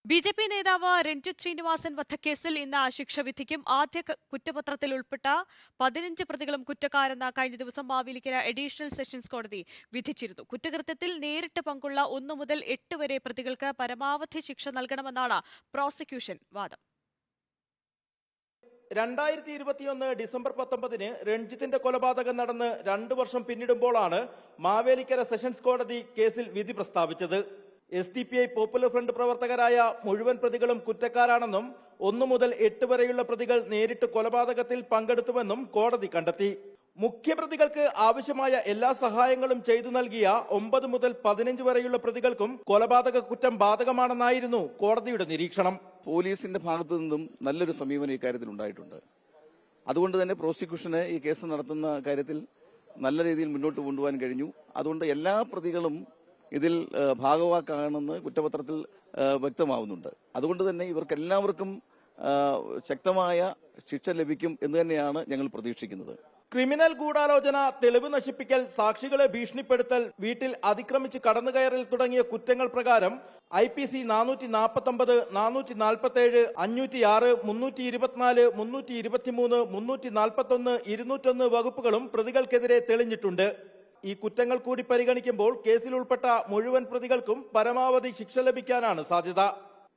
BJP. നേതാവ് രഞ്ജിത്ത് ശ്രീനിവാസൻ വധക്കേസിൽ ഇന്ന് ശിക്ഷാവിധിക്കും. ആദ്യ കുറ്റപത്രത്തിൽ ഉൾപ്പെട്ട 15 പ്രതികളും കുറ്റക്കാരെന്ന് കഴിഞ്ഞ ദിവസം മാവേലിക്കര അഡീഷണൽ സെഷൻസ് കോടതി വിധിച്ചിരുന്നു. കുറ്റകൃത്യത്തിൽ നേരിട്ട് പങ്കുള്ള 1 മുതൽ 8 വരെ പ്രതികൾക്ക് പരമാവധി ശിക്ഷ നൽകണമെന്നാണ് പ്രോസിക്യൂഷൻ വാദം. 2021 ഡിസംബർ 19 രഞ്ജിത്തിന്റെ കൊലപാതകം നടന്ന് 2 വർഷം പിന്നിടുമ്പോഴാണ് മാവേലിക്കര സെഷൻസ് കോടതി കേസിൽ വിധി പ്രസ്താവിച്ചത്. SDPI പോപ്പുലർ ഫ്രണ്ട് പ്രവർത്തകരായ മുഴുവൻ പ്രതികളും കുറ്റക്കാരാണെന്നും 1 മുതൽ 8 വരെയുള്ള പ്രതികൾ നേരിട്ട് കൊലപാതകത്തിൽ പങ്കെടുത്തുവെന്നും കോടതി കണ്ടെത്തി. മുഖ്യപ്രതികൾക്ക് ആവശ്യമായ എല്ലാ സഹായങ്ങളും ചെയ്തു നൽകിയ 9 മുതൽ 15 വരെയുള്ള പ്രതികൾക്കും കൊലപാതക കുറ്റം ബാധകമാണെന്നായിരുന്നു കോടതിയുടെ നിരീക്ഷണം. പോലീസിന്റെ ഭാഗത്തു നിന്നും നല്ലൊരു സമീപനം ഇക്കാര്യത്തിൽ ഉണ്ടായിട്ടുണ്ട്. അതുകൊണ്ട് തന്നെ പ്രോസിക്യൂഷന് ഈ കേസ് നടത്തുന്ന കാര്യത്തിൽ നല്ല രീതിയിൽ മുന്നോട്ട് കൊണ്ടുപോകാൻ കഴിഞ്ഞു. അതുകൊണ്ട് എല്ലാ പ്രതികളും ഇതിൽ ഭാഗവാക്കാണെന്ന് കുറ്റപത്രത്തിൽ വ്യക്തമാവുന്നുണ്ട്. അതുകൊണ്ട് തന്നെ ഇവർക്കെല്ലാവർക്കും ശക്തമായ ശിക്ഷ ലഭിക്കും എന്ന് തന്നെയാണ് ഞങ്ങൾ പ്രതീക്ഷിക്കുന്നത്. ക്രിമിനൽ ഗൂഢാലോചന, തെളിവ് നശിപ്പിക്കൽ, സാക്ഷികളെ ഭീഷണിപ്പെടുത്തൽ, വീട്ടിൽ അതിക്രമിച്ച് കടന്നുകയറൽ തുടങ്ങിയ കുറ്റങ്ങൾ പ്രകാരം IPC 449, 447, 506, 324, 323, 341, 201 വകുപ്പുകളും പ്രതികൾക്കെതിരെ തെളിഞ്ഞിട്ടുണ്ട്. ഈ കുറ്റങ്ങൾ കൂടി പരിഗണിക്കുമ്പോൾ കേസിൽ ഉൾപ്പെട്ട മുഴുവൻ പ്രതികൾക്കും പരമാവധി ശിക്ഷ ലഭിക്കാനാണ് സാധ്യത.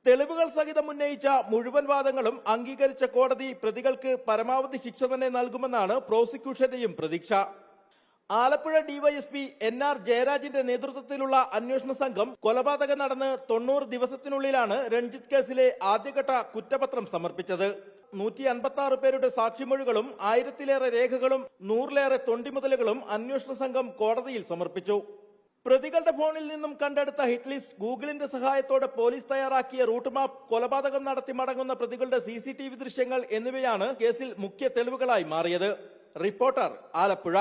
തെളിവുകൾ സഹിതം ഉന്നയിച്ച മുഴുവൻ വാദങ്ങളും അംഗീകരിച്ച കോടതി പ്രതികൾക്ക് പരമാവധി ശിക്ഷ തന്നെ നൽകുമെന്നാണ് പ്രോസിക്യൂഷന്റെയും പ്രതീക്ഷ. ആലപ്പുഴ DYSP NR ജയരാജിന്റെ നേതൃത്വത്തിലുള്ള അന്വേഷണ സംഘം കൊലപാതകം നടന്ന് 90 ദിവസത്തിനുള്ളിലാണ് രഞ്ജിത്ത് കേസിലെ ആദ്യഘട്ട കുറ്റപത്രം സമർപ്പിച്ചത്. 156 പേരുടെ സാക്ഷിമൊഴികളും 1000-ലേറെ രേഖകളും 100-ലേറെ തൊണ്ടിമുതലുകളും അന്വേഷണ സംഘം കോടതിയിൽ സമർപ്പിച്ചു. പ്രതികളുടെ ഫോണിൽ നിന്നും കണ്ടെടുത്ത ഹിറ്റ് ലിസ്റ്റ്, ഗൂഗിളിന്റെ സഹായത്തോടെ പോലീസ് തയ്യാറാക്കിയ റൂട്ട് മാപ്പ്, കൊലപാതകം നടത്തി മടങ്ങുന്ന പ്രതികളുടെ CCTV ദൃശ്യങ്ങൾ എന്നിവയാണ് കേസിൽ മുഖ്യ തെളിവുകളായി മാറിയത്. റിപ്പോർട്ടർ, ആലപ്പുഴ.